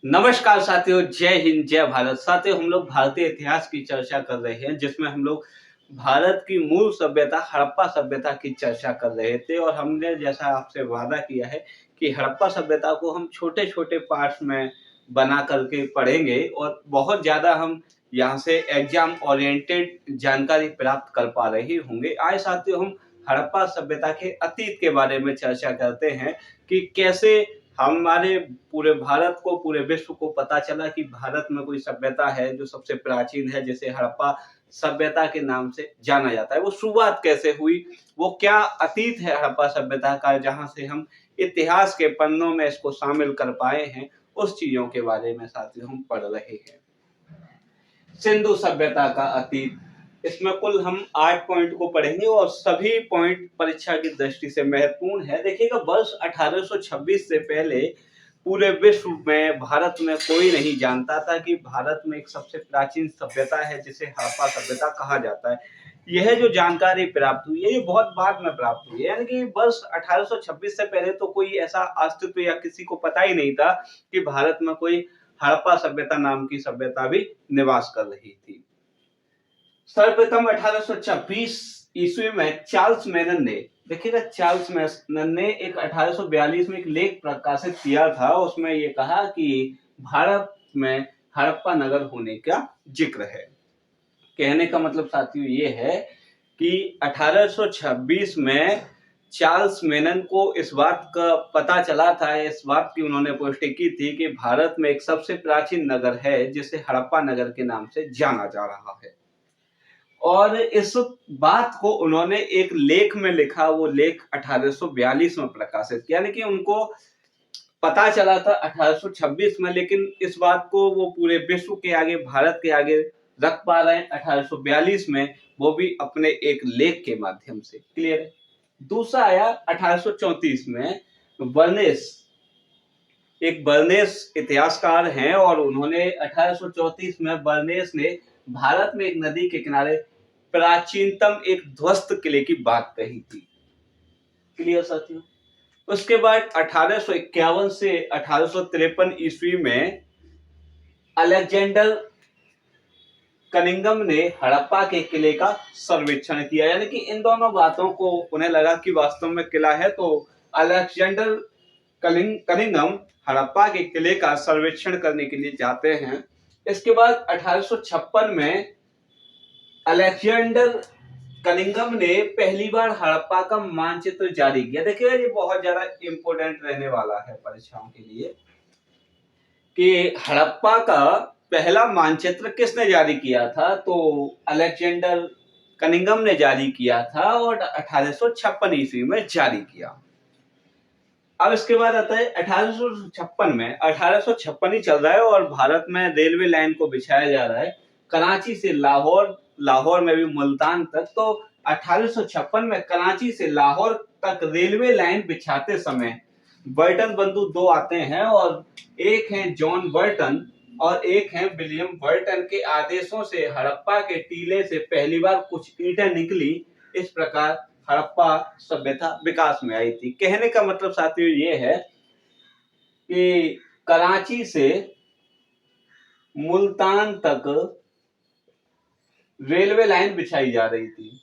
नमस्कार साथियों, जय हिंद, जय भारत। साथियों, हम लोग भारतीय इतिहास की चर्चा कर रहे हैं, जिसमें हम लोग भारत की मूल सभ्यता हड़प्पा सभ्यता की चर्चा कर रहे थे। और हमने जैसा आपसे वादा किया है कि हड़प्पा सभ्यता को हम छोटे-छोटे पार्ट्स में बना करके पढ़ेंगे और बहुत ज़्यादा हम यहाँ से एग्ज़ाम ओरिएंटेड जानकारी प्राप्त कर पा रहे होंगे। आइए साथियों, हम हड़प्पा सभ्यता के अतीत के बारे में चर्चा करते हैं कि कैसे हमारे पूरे भारत को, पूरे विश्व को पता चला कि भारत में कोई सभ्यता है जो सबसे प्राचीन है, जिसे हड़प्पा सभ्यता के नाम से जाना जाता है। वो शुरुआत कैसे हुई, वो क्या अतीत है हड़प्पा सभ्यता का, जहाँ से हम इतिहास के पन्नों में इसको शामिल कर पाए हैं, उस चीजों के बारे में साथियों हम पढ़ रहे हैं। सिंधु सभ्यता का अतीत, इसमें कुल हम 8 पॉइंट को पढ़ेंगे और सभी पॉइंट परीक्षा की दृष्टि से महत्वपूर्ण है। देखिएगा, वर्ष 1826 से पहले पूरे विश्व में, भारत में कोई नहीं जानता था कि भारत में एक सबसे प्राचीन सभ्यता है जिसे हड़प्पा सभ्यता कहा जाता है। यह जो जानकारी प्राप्त हुई है, ये बहुत बाद में प्राप्त हुई है, यानी कि वर्ष 1826 से पहले तो कोई ऐसा अस्तित्व या किसी को पता ही नहीं था कि भारत में कोई हड़प्पा सभ्यता नाम की सभ्यता भी निवास कर रही थी। सर्वप्रथम 1826 ईस्वी में चार्ल्स मेनन ने, देखिएगा, चार्ल्स मेनन ने एक 1842 में एक लेख प्रकाशित किया था। उसमें ये कहा कि भारत में हड़प्पा नगर होने का जिक्र है। कहने का मतलब साथियों ये है कि 1826 में चार्ल्स मेनन को इस बात का पता चला था, इस बात की उन्होंने पुष्टि की थी कि भारत में एक सबसे प्राचीन नगर है जिसे हड़प्पा नगर के नाम से जाना जा रहा है। और इस बात को उन्होंने एक लेख में लिखा। वो लेख 1842 में प्रकाशित किया, यानी कि उनको पता चला था 1826 में, लेकिन इस बात को वो पूरे विश्व के आगे, भारत के आगे रख पा रहे हैं 1842 में, वो भी अपने एक लेख के माध्यम से। क्लियर है। दूसरा आया 1834 में। बर्नेस, एक बर्नेस इतिहासकार हैं और उन्होंने 1834 में, बर्नेस ने भारत में एक नदी के किनारे प्राचीनतम एक ध्वस्त किले की बात कही थी। क्लियर साथियों। उसके बाद 1851 से 1853 ईस्वी में अलेक्जेंडर कनिंघम ने हड़प्पा के किले का सर्वेक्षण किया, यानी कि इन दोनों बातों को उन्हें लगा कि वास्तव में किला है, तो अलेक्जेंडर कनिंघम हड़प्पा के किले का सर्वेक्षण करने के लिए जाते हैं। इसके बाद 1856 में अलेक्जेंडर कनिंघम ने पहली बार हड़प्पा का मानचित्र जारी किया। देखिए, ये बहुत ज्यादा इंपॉर्टेंट रहने वाला है परीक्षाओं के लिए कि हड़प्पा का पहला मानचित्र किसने जारी किया था। तो अलेक्जेंडर कनिंघम ने जारी किया था और 1856 ईस्वी में जारी किया। अब इसके बाद आता है 1856 में, 1856 ही चल रहा है और भारत में रेलवे लाइन को बिछाया जा रहा है, कराची से लाहौर, लाहौर में भी मुल्तान तक। तो 1856 में कराची से लाहौर तक रेलवे लाइन बिछाते समय बर्टन बंधु दो आते हैं, और एक है जॉन बर्टन और एक है विलियम बर्टन के आदेशों से हड़प्पा के टीले से पहली बार कुछ ईंटें निकली। इस प्रकार हड़प्पा सभ्यता विकास में आई थी। कहने का मतलब साथियों ये है कि कराची से मुल्तान तक रेलवे लाइन बिछाई जा रही थी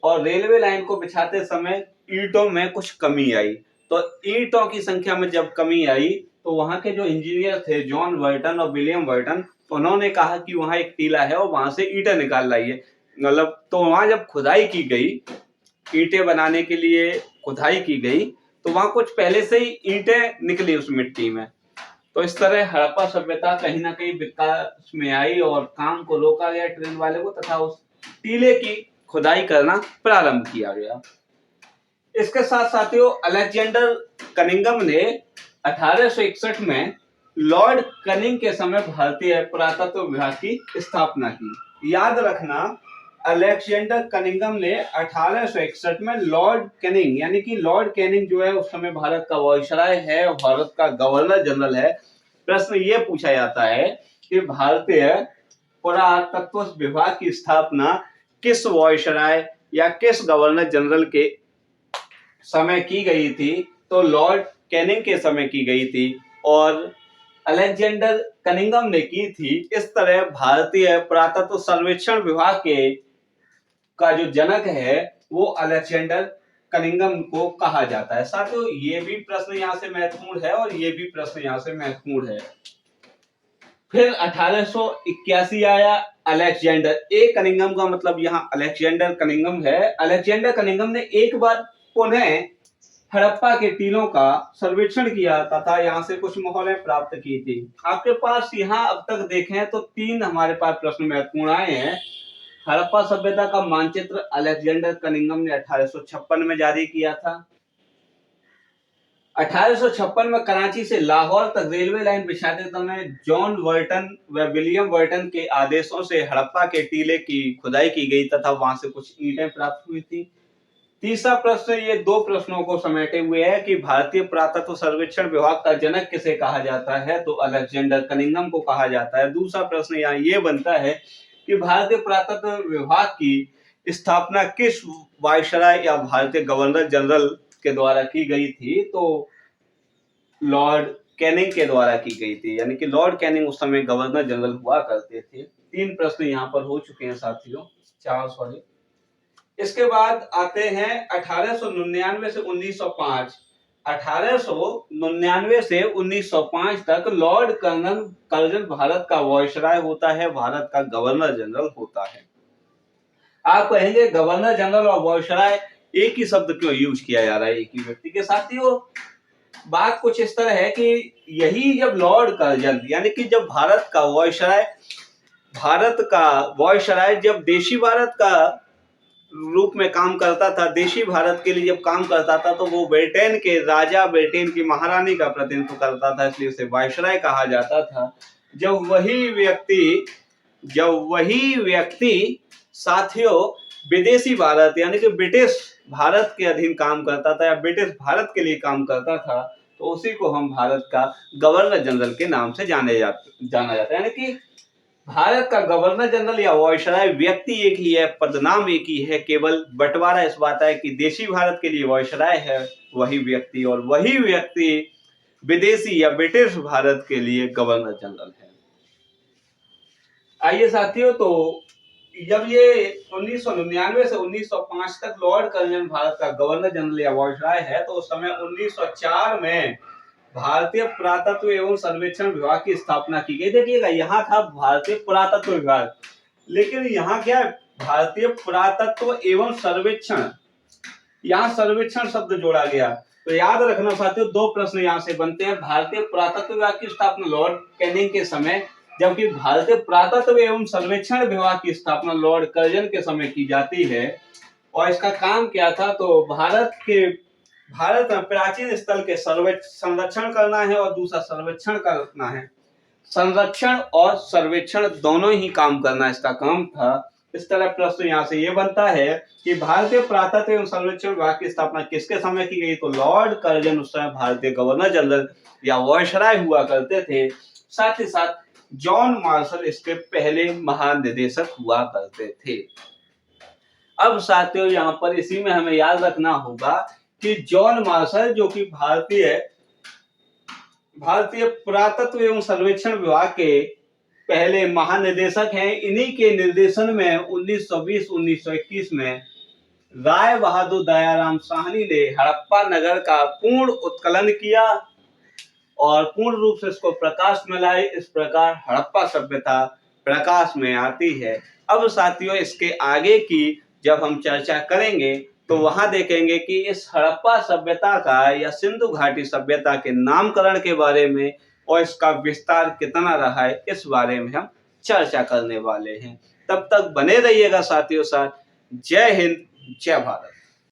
और रेलवे लाइन को बिछाते समय ईंटों में कुछ कमी आई। तो ईंटों की संख्या में जब कमी आई तो वहां के जो इंजीनियर थे, जॉन बर्टन और विलियम बर्टन, उन्होंने कहा कि वहां एक टीला है और वहां से ईंटें निकाल लाइए। मतलब तो वहां जब खुदाई की गई, ईंटें बनाने के लिए खुदाई की गई, तो वहां कुछ पहले से ही ईंटें निकली उस मिट्टी में। तो इस तरह हड़प्पा सभ्यता कहीं ना कहीं विकास में आई और काम को रोका गया ट्रेन वाले को, तथा उस टीले की खुदाई करना प्रारंभ किया गया। इसके साथ साथियों, अलेक्जेंडर कनिंघम ने 1861 में लॉर्ड कनिंग के समय भारतीय पुरातत्व विभाग की स्थापना की। याद रखना, अलेक्जेंडर कनिंघम ने 1861 में लॉर्ड कैनिंग, यानी कि लॉर्ड कैनिंग जो है उस समय भारत का वायसराय है, भारत का गवर्नर जनरल है। प्रश्न ये पूछा जाता है कि भारतीय पुरातत्व विभाग की स्थापना किस वायसराय या किस गवर्नर जनरल के समय की गई थी। तो लॉर्ड कैनिंग के समय की गई थी। और अलेक्जेंडर कनिंघम ने की थी। इस तरह भारतीय पुरातत्व सर्वेक्षण विभाग के का जो जनक है वो अलेक्जेंडर कनिंघम को कहा जाता है। साथियों ये भी प्रश्न यहाँ से महत्वपूर्ण है और ये भी प्रश्न यहाँ से महत्वपूर्ण है। फिर 1881 आया अलेक्जेंडर ए कनिंघम का मतलब यहाँ अलेक्जेंडर कनिंघम है। अलेक्जेंडर कनिंघम ने एक बार पुनः हड़प्पा के टीलों का सर्वेक्षण किया तथा यहाँ से कुछ मोहरें प्राप्त की थी। आपके पास यहाँ अब तक देखें तो 3 हमारे पास प्रश्न महत्वपूर्ण आए हैं। हड़प्पा सभ्यता का मानचित्र अलेक्जेंडर कनिंघम ने 1856 में जारी किया था। 1856 में कराची से लाहौर तक रेलवे लाइन बिछाते समय जॉन वर्टन व विलियम वर्टन के आदेशों से हड़प्पा के टीले की खुदाई की गई तथा वहां से कुछ ईंटें प्राप्त हुई थी। तीसरा प्रश्न ये 2 प्रश्नों को समेटे हुए है कि भारतीय पुरातत्व सर्वेक्षण विभाग का जनक किसे कहा जाता है, तो अलेक्जेंडर कनिंघम को कहा जाता है। दूसरा प्रश्न यहाँ ये बनता है कि भारतीय पुरातत्व विभाग की स्थापना किस वायसराय या भारतीय गवर्नर जनरल के द्वारा की गई थी, तो लॉर्ड कैनिंग के द्वारा की गई थी, यानी कि लॉर्ड कैनिंग उस समय गवर्नर जनरल हुआ करते थे। 3 प्रश्न यहाँ पर हो चुके हैं साथियों, 4 सॉरी। इसके बाद आते हैं 1899 से 1905। 1899 से 1905 तक लॉर्ड कर्जन भारत का वायसराय होता है, भारत का गवर्नर जनरल होता है। आप कहेंगे गवर्नर जनरल और वायसराय एक ही शब्द क्यों यूज किया जा रहा है एक ही व्यक्ति के? साथियों बात कुछ इस तरह है कि यही जब लॉर्ड कर्जन यानी कि जब भारत का वायसराय जब देशी भारत का रूप में काम करता था, देशी भारत के लिए जब काम करता था, तो वो ब्रिटेन के राजा, ब्रिटेन की महारानी का प्रतिनिधित्व करता था, इसलिए उसे वायसराय कहा जाता था। जब वही व्यक्ति साथियों विदेशी भारत यानी कि ब्रिटिश भारत के अधीन काम करता था या ब्रिटिश भारत के लिए काम करता था, तो उसी को हम भारत का गवर्नर जनरल के नाम से जाना जाता है। यानी कि भारत का गवर्नर जनरल या वायसराय व्यक्ति एक ही है, पदनाम एक ही है, केवल बंटवारा इस बात है कि देशी भारत के लिए वायसराय है वही व्यक्ति और वही व्यक्ति विदेशी या ब्रिटिश भारत के लिए गवर्नर जनरल है। आइए साथियों, तो जब ये 1999 से 1905 तक लॉर्ड कर्जन भारत का गवर्नर जनरल या वायसराय है, तो उस समय 1904 में भारतीय पुरातत्व एवं सर्वेक्षण विभाग की स्थापना की गई। देखिएगा यहाँ था भारतीय पुरातत्व विभाग, लेकिन यहाँ क्या है, भारतीय पुरातत्व एवं सर्वेक्षण, यहाँ सर्वेक्षण शब्द जोड़ा गया। तो याद रखना साथियों 2 प्रश्न यहाँ से बनते हैं। भारतीय पुरातत्व विभाग की स्थापना लॉर्ड कैनिंग के समय, जबकि भारतीय पुरातत्व एवं सर्वेक्षण विभाग की स्थापना लॉर्ड कर्जन के समय की जाती है। और इसका काम क्या था, तो भारत में प्राचीन स्थल के संरक्षण करना है और दूसरा सर्वेक्षण करना है। संरक्षण और सर्वेक्षण दोनों ही काम करना इसका काम था। इस तरह प्रश्न यहाँ से ये बनता है कि भारतीय पुरातत्व एवं सर्वेक्षण विभाग की स्थापना किसके समय की गई, तो लॉर्ड कर्जन उस समय भारतीय गवर्नर जनरल या वायसराय हुआ करते थे। साथ ही साथ जॉन मार्शल इसके पहले महानिदेशक हुआ करते थे। अब साथियों यहाँ पर इसी में हमें याद रखना होगा कि जॉन मार्शल जो कि भारतीय पुरातत्व एवं सर्वेक्षण विभाग के पहले महानिदेशक हैं। इन्हीं के निर्देशन में 1920-1921 में राय बहादुर दयाराम साहनी ने हड़प्पा नगर का पूर्ण उत्खनन किया और पूर्ण रूप से इसको प्रकाश में लाए। इस प्रकार हड़प्पा सभ्यता प्रकाश में आती है। अब साथियों इसके आगे की जब हम चर्चा करेंगे तो वहां देखेंगे कि इस हड़प्पा सभ्यता का या सिंधु घाटी सभ्यता के नामकरण के बारे में और इसका विस्तार कितना रहा है इस बारे में हम चर्चा करने वाले हैं। तब तक बने रहिएगा साथियों साथ। जय हिंद, जय भारत।